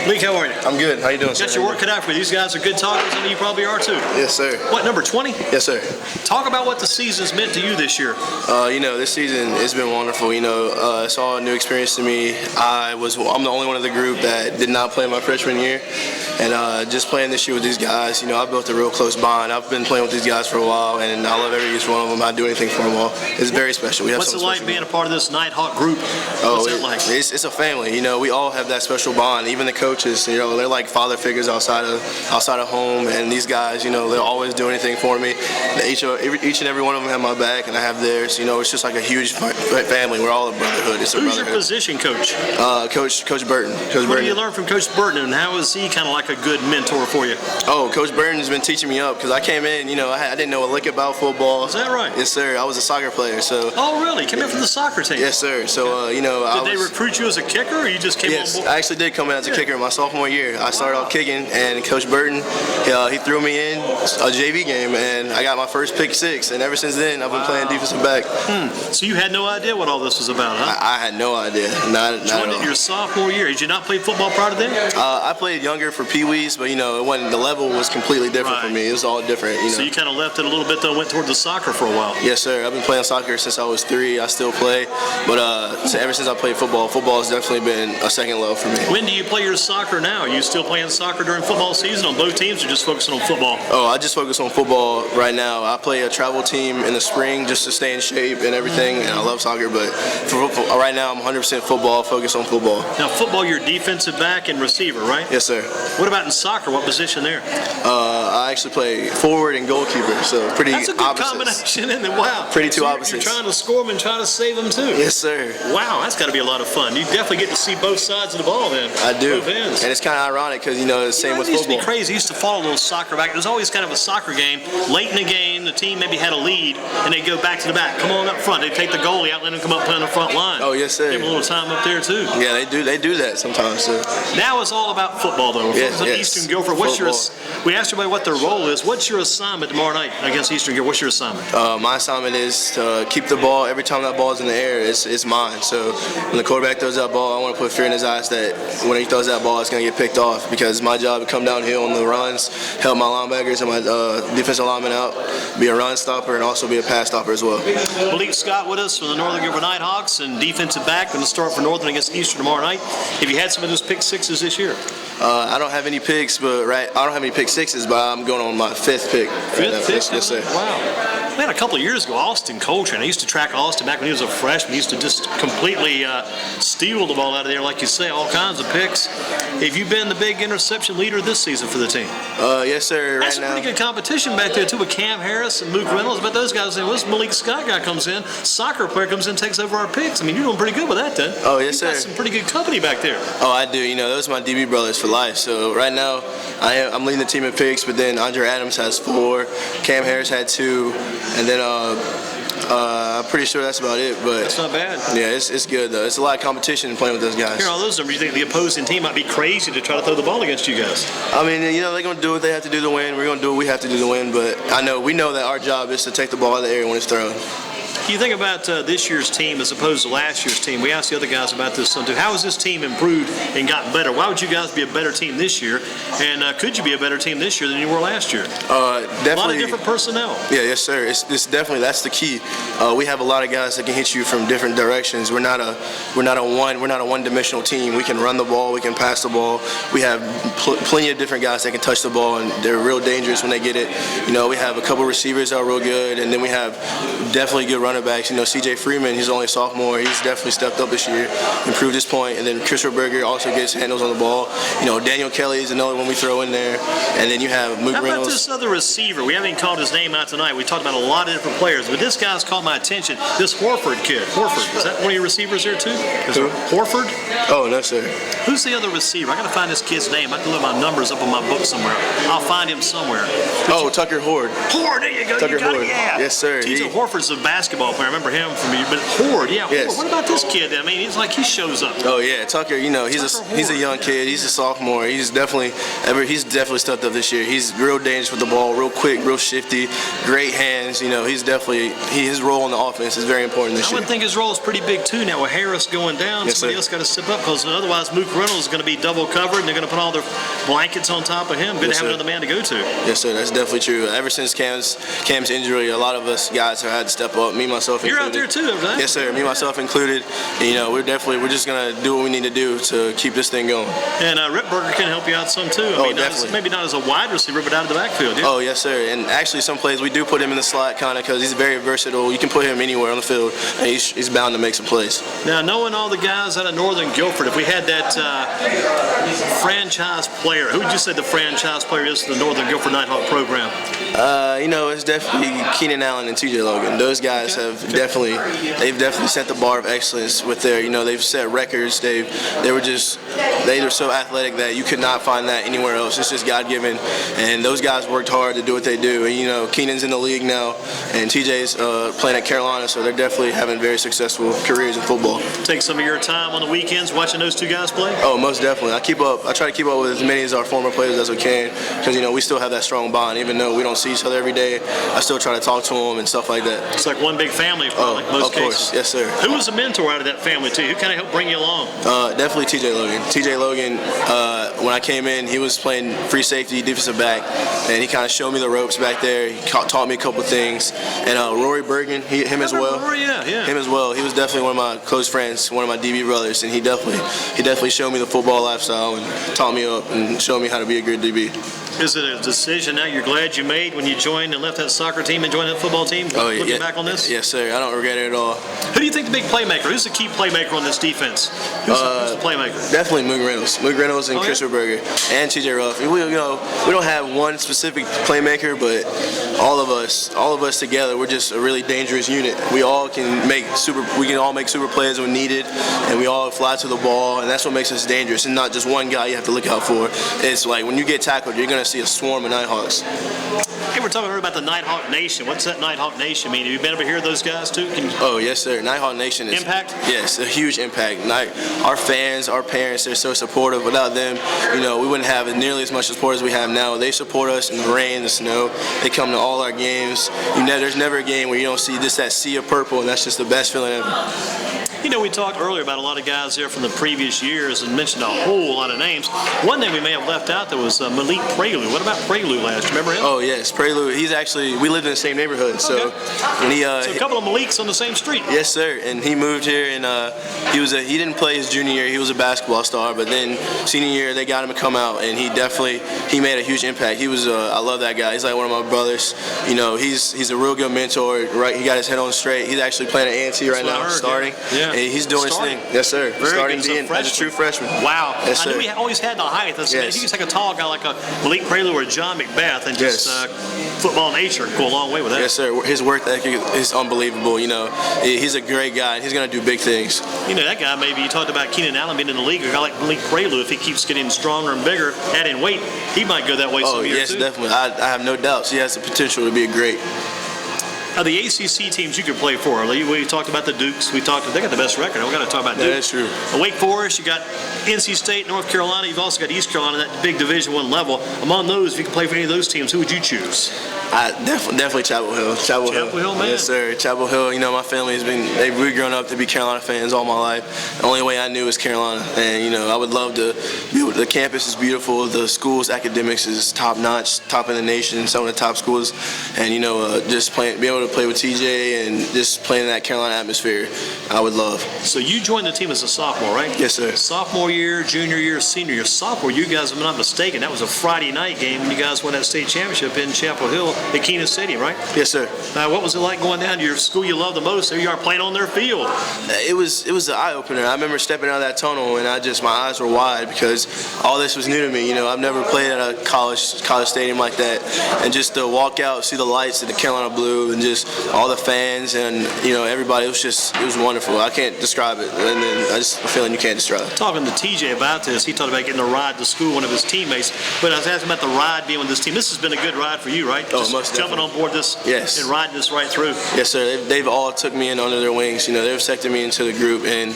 Leek, how are you? I'm good. How you doing, sir? Got your work cut out for you. These guys are good talkers. I know you probably are too. Yes, sir. What, number 20? Yes, sir. Talk about what the season's meant to you this year. This season it's been wonderful. It's all a new experience to me. I'm the only one of the group that did not play my freshman year, and just playing this year with these guys, I built a real close bond. I've been playing with these guys for a while, and I love every each one of them. I do anything for them all. It's very special. What's it like being a part of this Nighthawk group? What's it like? It's a family. We all have that special bond. Even the coaches, they're like father figures outside of home. And these guys, they'll always do anything for me. Each and every one of them have my back, and I have theirs. It's just like a huge family. We're all a brotherhood. It's a Who's brotherhood. your position coach? Coach Burton. What do you learn from Coach Burton, and how is he kind of like a good mentor for you? Oh, Coach Burton has been teaching me up because I came in, I didn't know a lick about football. Is that right? Yes, sir. I was a soccer player, so. Oh, really? Came in from the soccer team? Yes, sir. So, Did they recruit you as a kicker, or you just came on board? Yes, I actually did come in as a kicker my sophomore year. I started off kicking, and Coach Burton, he threw me in a JV game, and I got my first pick six, and ever since then, I've been playing defensive back. So you had no idea what all this was about, huh? I had no idea. Not at all. Your sophomore year. Did you not play football prior to that? I played younger for Pee Wees, but the level was completely different for me. It was all different. So you kind of left it a little bit, though, went toward the soccer for a while. Yes, sir. I've been playing soccer since I was 3. I still play, but ever since I played football has definitely been a second love for me. When do you play your soccer now? Are you still playing soccer during football season on both teams, or just focusing on football? Oh, I just focus on football right now. I play a travel team in the spring just to stay in shape and everything, and I love soccer, but for right now I'm 100% football, focused on football. Now, football, you're defensive back and receiver, right? Yes, sir. What about in soccer? What position there? I actually play forward and goalkeeper, so pretty opposites. That's a good combination, isn't it? Wow. Pretty two opposites. You're trying to score them and trying to save them, too. Yes, sir. Wow, that's got to be a lot of fun. You definitely get to see both sides of the ball then. I do. Both ends. And it's kind of ironic because, the same with football. It used to be crazy. I used to follow those soccer back. It was always kind of a soccer game. Late in the game, the team maybe had a lead, and they'd go back to the back. Come on up front. They'd take the goalie out, let him come up play on the front line. Oh, yes, sir. Give him a little time up there, too. Yeah, they do that sometimes, so. Now it's all about football, though. Yes. Eastern Guilford. We asked everybody what their role is. What's your assignment tomorrow night against Eastern Guilford? What's your assignment? My assignment is to keep the ball. Every time that ball is in the air, it's mine. So when the quarterback throws that ball, I want to put fear in his eyes that when he throws that ball, it's going to get picked off, because it's my job to come downhill on the runs, help my linebackers and my defensive linemen out, be a run stopper, and also be a pass stopper as well. Molick Scott with us from the Northern Guilford Nighthawks, and defensive back. Going to start for Northern against Eastern tomorrow night. Have you had some of those pick sixes this year? I don't have any picks, I don't have any pick sixes, but I'm going on my 5th pick. Fifth pick? Yes, sir. Wow. Man, a couple of years ago, Austin Coltrane. I used to track Austin back when he was a freshman. He used to just completely steal the ball out of there, like you say, all kinds of picks. Have you been the big interception leader this season for the team? Yes, sir. That's a pretty good competition back there, too, with Cam Harris and Luke Reynolds. But those guys say, well, this Molick Scott guy comes in, soccer player comes in, takes over our picks. I mean, you're doing pretty good with that, then. Oh, yes, sir. You've got some pretty good company back there. Oh, I do. Those are my DB brothers for life. So right now, I'm leading the team in picks, but then Andre Adams has 4, Cam Harris had 2, and then I'm pretty sure that's about it. But that's not bad. Yeah, it's good though. It's a lot of competition playing with those guys. Hearing all those numbers, you think the opposing team might be crazy to try to throw the ball against you guys? I mean, they're gonna do what they have to do to win. We're gonna do what we have to do to win. But we know that our job is to take the ball out of the air when it's thrown. You think about this year's team as opposed to last year's team. We asked the other guys about this too. How has this team improved and gotten better? Why would you guys be a better team this year? And could you be a better team this year than you were last year? Definitely. A lot of different personnel. Yeah, yes, sir. It's definitely, that's the key. We have a lot of guys that can hit you from different directions. We're not a one-dimensional team. We can run the ball. We can pass the ball. We have plenty of different guys that can touch the ball, and they're real dangerous when they get it. We have a couple receivers that are real good, and then we have definitely good running backs. CJ Freeman, he's only a sophomore. He's definitely stepped up this year, improved his point. And then Chris Berger also gets handles on the ball. Daniel Kelly is another one we throw in there. And then you have Mook Reynolds. How about this other receiver? We haven't even called his name out tonight. We talked about a lot of different players, but this guy's caught my attention. This Horford kid. Horford, is that one of your receivers there too? Horford? Oh, no, sir. Who's the other receiver? I got to find this kid's name. I have to look my numbers up on my book somewhere. I'll find him somewhere. Tucker Horde. Horde, there you go. Tucker Horde. Yeah. Yes, sir. TJ Horford's a basketball football player. I remember him from you, but Horde, yeah. Yes. Horde. What about this kid? I mean, he's like he shows up. Oh yeah, Tucker. He's a young kid. He's a sophomore. He's definitely stepped up this year. He's real dangerous with the ball, real quick, real shifty, great hands. His role in the offense is very important this year. I would think his role is pretty big too now with Harris going down. Yes, somebody else got to step up because otherwise Mook Reynolds is going to be double covered and they're going to put all their blankets on top of him. Good to have another man to go to. Yes, sir. That's definitely true. Ever since Cam's injury, a lot of us guys have had to step up. Me, myself included. You're out there too, right? Yes, sir. Me, myself included. We're just gonna do what we need to do to keep this thing going. And Rip Berger can help you out some too. Definitely. Maybe not as a wide receiver, but out of the backfield. Yeah? Oh, yes, sir. And actually, some plays we do put him in the slot kind of because he's very versatile. You can put him anywhere on the field, and he's bound to make some plays. Now, knowing all the guys out of Northern Guilford, if we had that franchise player, who would you say the franchise player is for the Northern Guilford Nighthawk program? It's definitely Keenan Allen and TJ Logan. Those guys have definitely set the bar of excellence with their, they've set records. They were so athletic that you could not find that anywhere else. It's just God-given, and those guys worked hard to do what they do. And Keenan's in the league now, and TJ's playing at Carolina, so they're definitely having very successful careers in football. Take some of your time on the weekends watching those two guys play? Oh, most definitely. I try to keep up with as many of our former players as we can because we still have that strong bond. Even though we don't see each other every day, I still try to talk to them and stuff like that. It's like one big family, like most cases. Of course, yes, sir. Who was a mentor out of that family too? Who kind of helped bring you along? Definitely TJ Logan. TJ Logan, when I came in, he was playing free safety, defensive back, and he kind of showed me the ropes back there. He taught me a couple things. And Rory Bergen, him as well. Rory, yeah. Him as well. He was definitely one of my close friends, one of my DB brothers, and he definitely showed me the football lifestyle and taught me up and showed me how to be a good DB. Is it a decision now you're glad you made when you joined and left that soccer team and joined that football team? Looking back on this? Yes, sir. I don't regret it at all. Who do you think the big playmaker? Who's the key playmaker on this defense? Who's the playmaker? Definitely Mook Reynolds. Mook Reynolds and Chris Berger and TJ Ruff. We don't have one specific playmaker, but all of us together, we're just a really dangerous unit. We can all make super plays when needed, and we all fly to the ball, and that's what makes us dangerous. And not just one guy you have to look out for. It's like when you get tackled, you're gonna see a swarm of Nighthawks. Hey, we're talking about the Nighthawk Nation. What's that Nighthawk Nation mean? Have you been able to hear those guys too? Oh, yes, sir. Nighthawk Nation is impact. Yes, a huge impact. Our fans, our parents, they're so supportive. Without them, we wouldn't have nearly as much support as we have now. They support us in the rain, the snow. They come to all our games. There's never a game where you don't see that sea of purple, and that's just the best feeling ever. We talked earlier about a lot of guys there from the previous years and mentioned a whole lot of names. One name we may have left out there was Molick Prelude. What about Prelude last? Remember him? Oh, yes, Prelude. we lived in the same neighborhood. So, when so a couple of Molicks on the same street. Yes, sir. And he moved here, and he didn't play his junior year. He was a basketball star, but then senior year they got him to come out, and he made a huge impact. He was I love that guy. He's like one of my brothers. He's a real good mentor. Right, he got his head on straight. He's actually playing at A&T right now, starting. Yeah. And he's doing his thing. Yes, sir. Starting as a true freshman. Wow. Yes, sir. I knew he always had the height. If you could take a tall guy like a Molick Prelude or John McBeth and just football nature go a long way with that. Yes, sir. His work ethic is unbelievable. He's a great guy. He's going to do big things. That guy, maybe you talked about Keenan Allen being in the league. A guy like Molick Prelude, if he keeps getting stronger and bigger, adding weight, he might go that way some years too. Yes, definitely. I have no doubts. He has the potential to be a great. The ACC teams you could play for, we talked about the Dukes. They got the best record. We've got to talk about Duke. That's true. Wake Forest, you got NC State, North Carolina. You've also got East Carolina, that big Division I level. Among those, if you could play for any of those teams, who would you choose? Definitely Chapel Hill. Chapel Hill, man. Yes, sir. Chapel Hill. My family we've grown up to be Carolina fans all my life. The only way I knew was Carolina, and I would love to. The campus is beautiful. The school's academics is top notch, top in the nation, some of the top schools, and just be able to play with TJ and just playing in that Carolina atmosphere, I would love. So you joined the team as a sophomore, right? Yes, sir. Sophomore year, junior year, senior year. Sophomore, you guys, if I'm not mistaken, that was a Friday night game when you guys won that state championship in Chapel Hill at Keenan Stadium, right? Yes, sir. What was it like going down to your school you love the most? There you are playing on their field. It was an eye opener. I remember stepping out of that tunnel and my eyes were wide because all this was new to me. I've never played at a college stadium like that, and just to walk out, see the lights of the Carolina blue, and just all the fans and everybody. It was wonderful. I can't describe it, and then I just a feeling you can't describe. Talking to TJ about this, he talked about getting a ride to school, one of his teammates. But I was asking about the ride being with this team. This has been a good ride for you, right? Oh, just most jumping definitely. on board this and riding this right through. Yes, sir. They've all took me in under their wings. They've accepted me into the group, and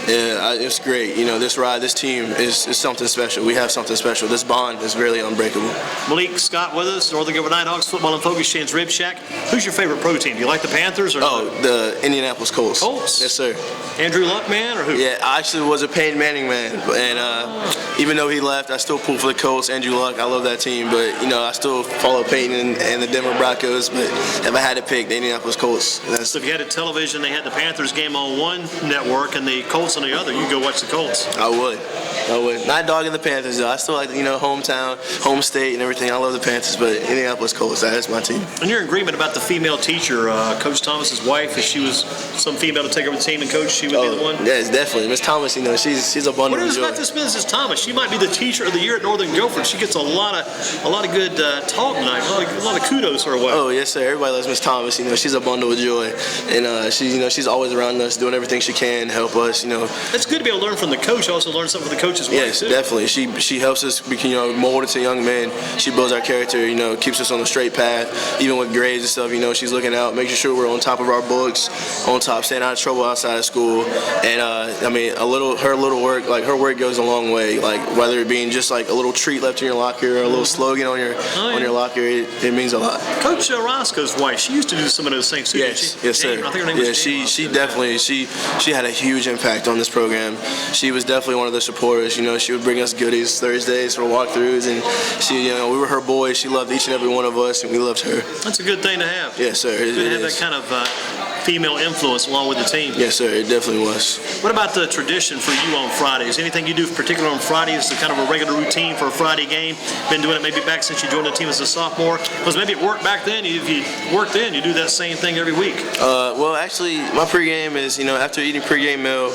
it's great. This ride, this team is something special. We have something special. This bond is really unbreakable. Molick Scott with us, Northern Guilford Nighthawks Football and Focus Chan's Rib Shack. Who's your favorite pro team? Do you like the Panthers or the Indianapolis Colts? Colts? Yes, sir. Andrew Luck man or who? Yeah, I actually was a Peyton Manning man, and even though he left, I still pull for the Colts. Andrew Luck, I love that team, but I still follow Peyton and the Denver Broncos. But if I had to pick, the Indianapolis Colts. So if you had a television, they had the Panthers game on one network and the Colts on the other, you'd go watch the Colts. I would. Not dogging the Panthers, though. I still like, hometown, home state, and everything. I love the Panthers, but Indianapolis Colts, that's my team. And you're in agreement about the female teacher, Coach Thomas's wife, if she was some female to take over the team and coach, she would be the one? Yes, definitely. Miss Thomas, she's a bundle What of is joy. about this Mrs. Thomas? She might be the teacher of the year at Northern Guilford. She gets a lot of good talk tonight, a lot of kudos her way. Oh, yes, sir. Everybody loves Miss Thomas. She's a bundle of joy, and she's always around us, doing everything she can to help us. It's good to be able to learn from the coach. Also learn something from the coach's wife. Yes, too. definitely. She helps us, mold into young men. She builds our character. Keeps us on the straight path. Even with grades and stuff, she's looking out, making sure we're on top of our books, on top, staying out of trouble outside of school. And her little work, like her work goes a long way. Like whether it being just like a little treat left in your locker or a little slogan on your locker, it means a lot. Coach Roscoe's wife, she used to do some of those things too. Yes, didn't she? yes, sir. I think her name was Jane she Roscoe. definitely she had a huge impact on this program. She was definitely one of the supporters. She would bring us goodies Thursdays for walkthroughs, and we were her boys. She loved each and every one of us, and we loved her. That's a good thing to have. Yes, sir. Good to have that kind of female influence along with the team. Yes, sir. It definitely was. What about the tradition for you on Fridays? Anything you do particular on Fridays? Is kind of a regular routine for a Friday game? Been doing it maybe back since you joined the team as a sophomore? Because maybe it worked back then. If you worked in, you do that same thing every week. Well, actually, my pregame is, after eating pregame meal,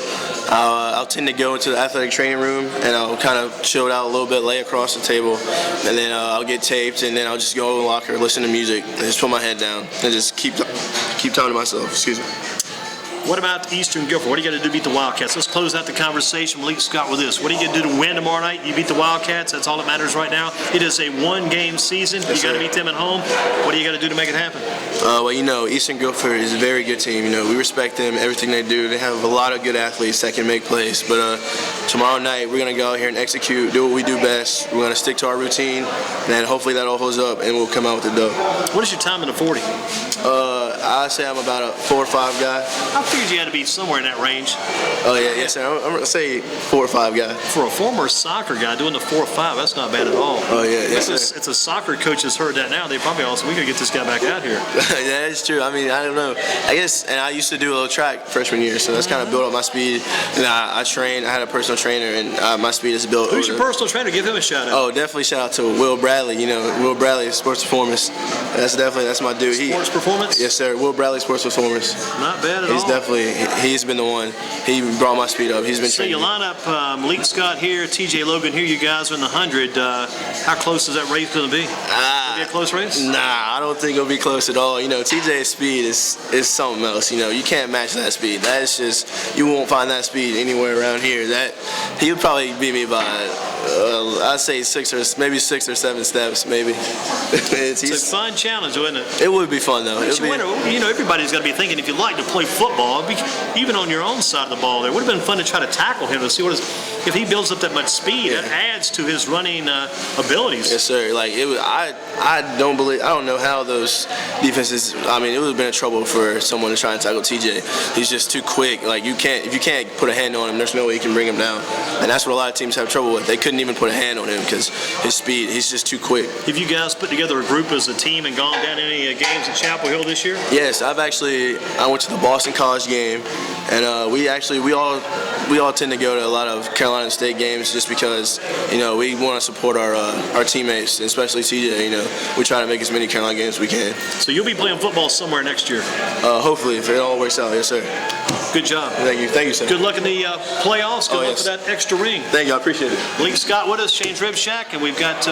I'll tend to go into the athletic training room and I'll kind of chill out a little bit, lay across the table, and then I'll get taped, and then I'll just go in the locker, listen to music, and just put my head down and just keep time to myself. Excuse me. What about Eastern Guilford? What do you got to do to beat the Wildcats? Let's close out the conversation. Molick Scott with this. What are you going to do to win tomorrow night? You beat the Wildcats. That's all that matters right now. It is a one-game season. Yes, you got to sir. beat them at home. What do you got to do to make it happen? Well, Eastern Guilford is a very good team. We respect them, everything they do. They have a lot of good athletes that can make plays. But tomorrow night, we're going to go out here and execute, do what we do best. We're going to stick to our routine, and hopefully that all holds up, and we'll come out with the dub. What is your time in the 40? I'd say I'm about a 4 or 5 guy. I figured you had to be somewhere in that range. Oh, yeah, yes, sir. I'm going to say 4 or 5 guy. For a former soccer guy doing the 4 or 5, that's not bad at all. Oh, yeah, yes, sir. It's a soccer coach that's heard that now. They probably also, we got to get this guy back out here. Yeah, that's true. I don't know. I guess, and I used to do a little track freshman year, so that's kind of built up my speed. And I trained. I had a personal trainer, and my speed is built. Who's your personal trainer? Give him a shout out. Oh, definitely shout out to Will Bradley. Will Bradley, Sports Performance. That's my dude. Sports Performance? Yes, sir. Will Bradley, Sports Performance. Not bad at all. He's been the one. He brought my speed up. He's been So training you me. line up Molick Scott here, TJ Logan here. You guys are in the 100. How close is that race going to be? Be a close race? Nah, I don't think it'll be close at all. TJ's speed is something else. You can't match that speed. That is just, you won't find that speed anywhere around here. He would probably beat me by, I'd say 6 or 7 steps, maybe. It's a fun challenge, wouldn't it? It would be fun though. Everybody's got to be thinking, if you like to play football, even on your own side of the ball, there would have been fun to try to tackle him to see if he builds up that much speed. Yeah. That adds to his running abilities. Yes, sir. I don't know how those defenses. It would have been a trouble for someone to try and tackle TJ. He's just too quick. If you can't put a hand on him, there's no way you can bring him down. And that's what a lot of teams have trouble with. They couldn't even put a hand on him because his speed. He's just too quick. Have you guys put together a group as a team and gone down any games at Chapel Hill this year? Yes, I went to the Boston College game, and we all tend to go to a lot of Carolina State games just because we want to support our teammates, especially TJ. We try to make as many Carolina games as we can. So you'll be playing football somewhere next year. Hopefully, if it all works out, yes, sir. Good job. Thank you, sir. Good luck in the playoffs. Good luck yes. for that extra ring. Thank you, I appreciate it. Molick Scott with us, Shane's Rib Shack, and we've got